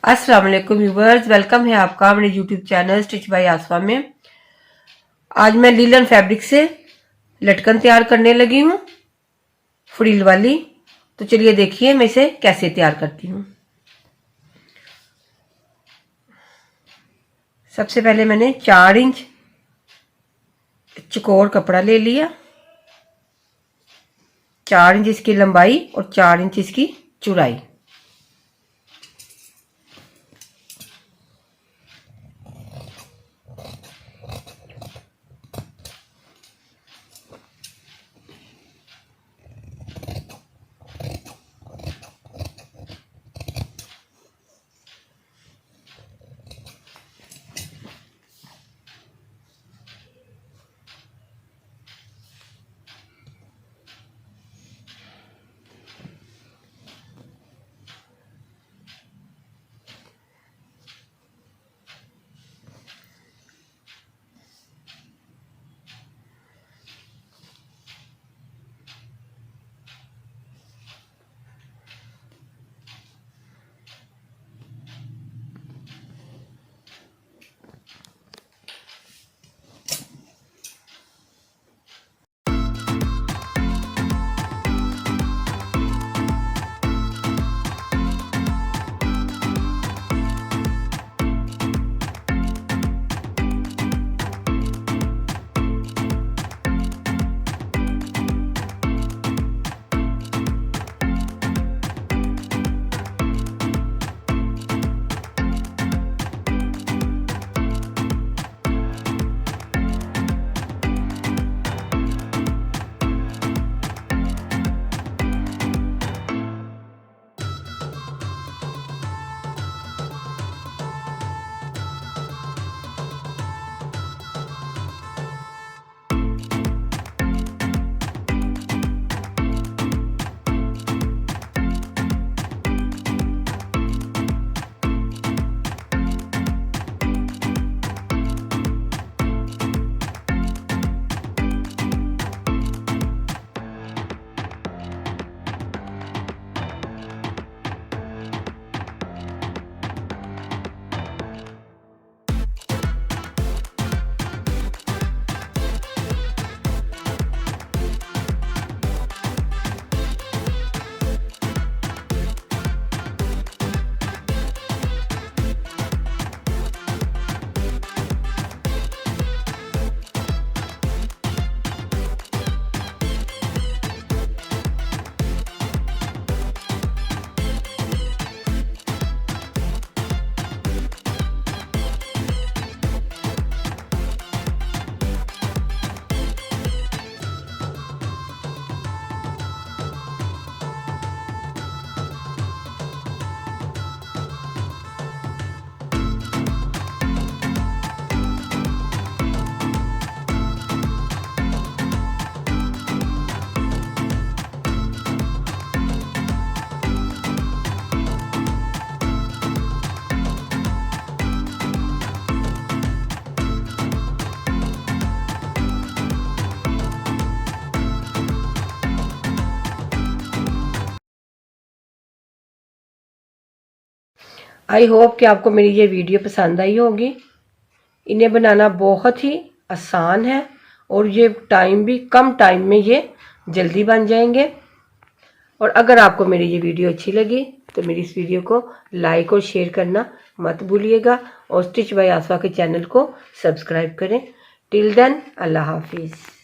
अस्सलाम वालेकुम viewers, welcome है आपका मेरे यूट्यूब चैनल स्टिच बाय आसफा में। आज मैं लीलन फैब्रिक से लटकन तैयार करने लगी हूँ, फ्रिल वाली। तो चलिए देखिए मैं इसे कैसे तैयार करती हूँ। सबसे पहले मैंने 4 इंच चकोर कपड़ा ले लिया, 4 इंच इसकी लंबाई और 4 इंच इसकी चौड़ाई। आई होप कि आपको मेरी ये वीडियो पसंद आई होगी। इन्हें बनाना बहुत ही आसान है और ये कम टाइम में ये जल्दी बन जाएंगे। और अगर आपको मेरी ये वीडियो अच्छी लगी तो मेरी इस वीडियो को लाइक और शेयर करना मत भूलिएगा और स्टिच बाय आसफा के चैनल को सब्सक्राइब करें। टिल देन, अल्लाह हाफिज़।